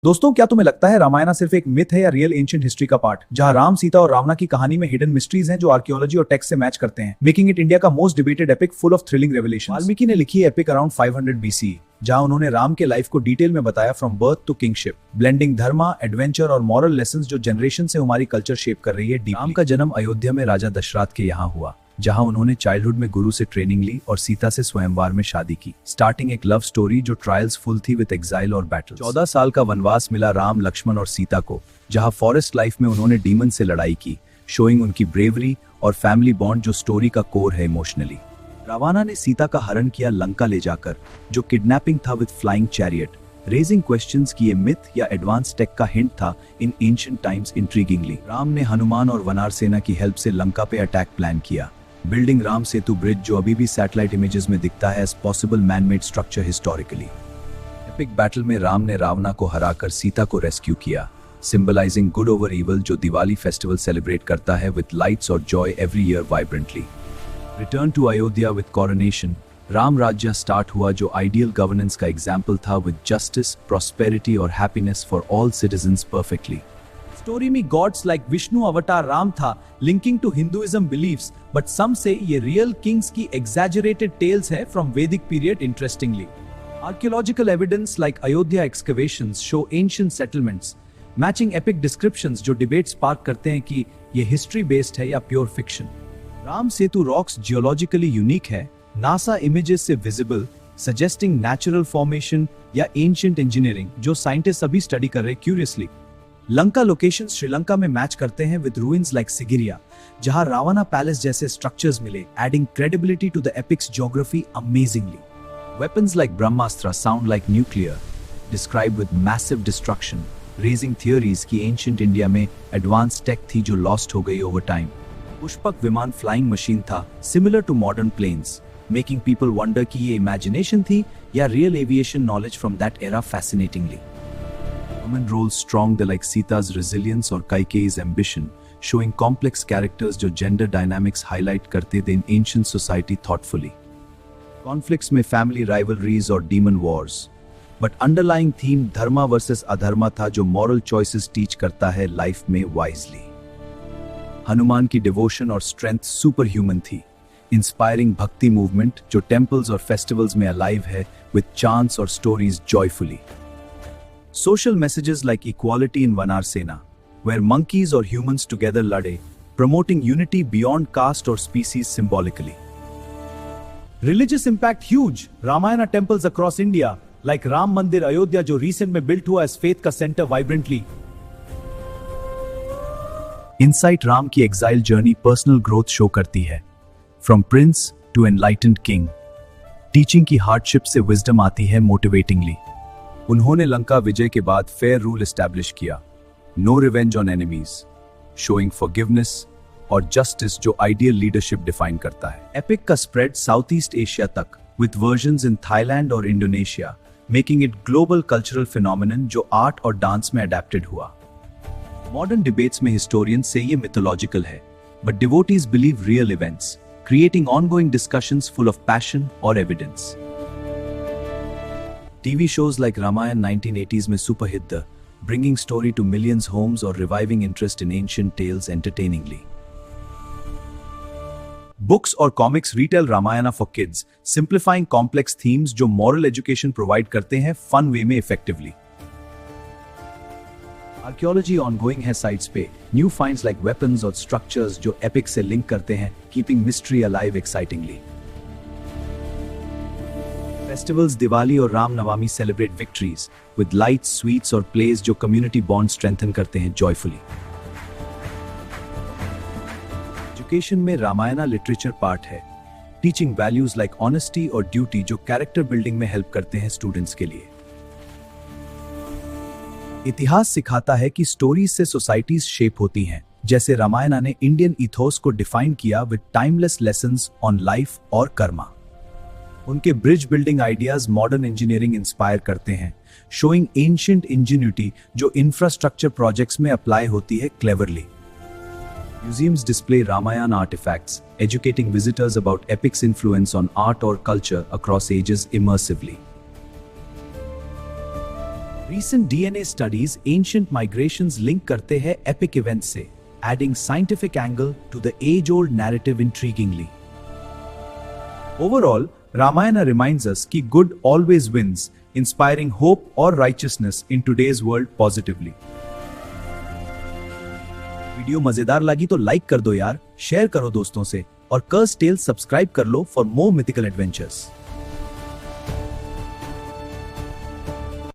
दोस्तों, क्या तुम्हें लगता है रामायण सिर्फ एक मिथ है या रियल एंशिएंट हिस्ट्री का पार्ट, जहां राम, सीता और रावणा की कहानी में हिडन मिस्ट्रीज हैं जो आर्कियोलॉजी और टेक्स्ट से मैच करते हैं, मेकिंग इट इंडिया का most debated epic full of thrilling revelations. Valmiki ने लिखी है एपिक अराउंड 500 बीसी, जहां उन्होंने राम के लाइफ को डिटेल में बताया from birth to kingship, blending dharma, adventure और मॉरल लेसन्स जो जनरेशन से हमारी कल्चर शेप कर रही है। राम का जन्म अयोध्या में राजा दशरथ के यहाँ हुआ, जहां उन्होंने चाइल्डहुड में गुरु से ट्रेनिंग ली और सीता से स्वयंवर में शादी की। स्टार्टिंग एक लव स्टोरी जो ट्रायल्स फुल थी विद एग्जाइल और बैटल। 14 साल का वनवास मिला राम, लक्ष्मण और सीता को, जहां फॉरेस्ट लाइफ में उन्होंने डीमन से लड़ाई की, शोइंग उनकी ब्रेवरी और फैमिली बॉन्ड जो स्टोरी का कोर है इमोशनली। रावणा ने सीता का हरण किया लंका ले जाकर, जो किडनैपिंग था with flying chariot, raising questions कि ये मिथ या एडवांस टेक का हिंट था इन एंशिएंट टाइम्स। इंट्रीगिंगली राम ने हनुमान और वानर सेना की हेल्प से लंका पे अटैक प्लान किया, बिल्डिंग राम सेतु ब्रिज जो अभी भी सैटेलाइट इमेजेस में दिखता है as possible man-made structure historically. Epic battle में राम ने रावणा को हराकर सीता को रेस्क्यू किया, सिंबलाइजिंग गुड ओवर इविल, जो दिवाली फेस्टिवल सेलिब्रेट करता है विद लाइट्स और joy every year vibrantly. Return to Ayodhya with coronation, Ram Rajya start हुआ जो आइडियल गवर्नेंस का एग्जाम्पल था विद जस्टिस, प्रॉस्पेरिटी और happiness for all citizens perfectly. Story में गॉड्स लाइक विष्णु अवतार राम था, linking to Hinduism beliefs, but some say ये real kings की exaggerated tales है from Vedic period. Interestingly, archaeological evidence like Ayodhya excavations show ancient settlements, matching epic descriptions जो debate spark करते हैं कि ये हिस्ट्री बेस्ड है या pure fiction. Ram Setu rocks geologically unique है, नासा इमेजेस से विजिबल, सजेस्टिंग नेचुरल फॉर्मेशन या एंशिएंट इंजीनियरिंग जो साइंटिस्ट अभी स्टडी कर रहे क्यूरियसली। लंका लोकेशंस श्रीलंका में मैच करते हैं विद रूइंस लाइक सिगिरिया, जहां रावणा पैलेस जैसे स्ट्रक्चर्स मिले, adding credibility to the epics geography amazingly. Weapons like Brahmastra sound like nuclear, describe with massive destruction, raising theories कि एंशिएंट इंडिया में एडवांस टेक थी जो लॉस्ट हो गई over time. Pushpak Viman flying machine था, similar to modern planes, making people wonder कि ये imagination थी या real aviation knowledge from that era. Fascinatingly, women roles strong the like Sita's resilience or Kaikeyi's ambition, showing complex characters जो gender dynamics highlight करते थे in ancient society thoughtfully. Conflicts में family rivalries और demon wars, but underlying theme dharma versus adharma था जो moral choices teach करता है life में wisely. हनुमान की devotion और strength superhuman थी, inspiring भक्ति movement जो temples और festivals में alive है with chants और stories joyfully. Social messages like equality in Vanar Sena, where monkeys or humans together lade, promoting unity beyond caste or species symbolically. Religious impact huge. Ramayana temples across India, like Ram Mandir Ayodhya जो recent में built हुआ as faith का center vibrantly. Insight Ram की exile journey personal growth show करती है, from prince to enlightened king. Teaching की hardship से wisdom आती है motivatingly. उन्होंने लंका विजय के बाद फेयर रूल एस्टैब्लिश किया, no revenge on enemies, showing forgiveness और जस्टिस जो आइडियल लीडरशिप डिफाइन करता है। एपिक का स्प्रेड साउथ ईस्ट एशिया तक विद वर्जन्स इन थाईलैंड और Indonesia, making it global cultural phenomenon जो आर्ट और डांस में अडेप्टेड हुआ। मॉडर्न डिबेट्स में हिस्टोरियंस से ये मिथोलॉजिकल है, but devotees believe real events, creating ongoing discussions full of passion और evidence. TV shows like Ramayan 1980s में super hit the, bringing story to millions homes or reviving interest in ancient tales entertainingly. Books और comics retell Ramayana for kids, simplifying complex themes जो moral education provide करते हैं fun way में effectively. Archaeology ongoing है sites पे, new finds like weapons और structures जो epic से link करते हैं, keeping mystery alive excitingly. Festivals Diwali और Ram Navami celebrate victories with lights, sweets और प्लेस जो कम्युनिटी बॉन्ड स्ट्रेंथन करते हैं जॉयफुली। एजुकेशन में रामायणा लिटरेचर पार्ट है, टीचिंग वैल्यूज लाइक ऑनेस्टी और ड्यूटी जो कैरेक्टर बिल्डिंग में हेल्प करते हैं स्टूडेंट्स के लिए। इतिहास सिखाता है कि स्टोरीज से सोसाइटीज शेप होती हैं, जैसे रामायणा ने इंडियन इथोस को डिफाइन किया with timeless lessons on life और कर्मा। उनके bridge building ideas modern engineering inspire करते हैं, शोइंग एंशिएंट इंजीन्यूटी जो इंफ्रास्ट्रक्चर प्रोजेक्ट्स में अप्लाई होती है cleverly. Museums display Ramayan artefacts, educating visitors about epics influence on art और culture across ages immersively. Recent DNA studies ancient migrations link करते हैं epic events से, adding scientific angle to the age-old narrative intriguingly. Overall, Ramayana reminds us कि good always wins, inspiring hope और righteousness in today's world positively. Video मजेदार लगी तो like कर दो यार, शेयर करो दोस्तों से और कर्स टेल्स सब्सक्राइब कर लो फॉर मोर मिथिकल एडवेंचर्स।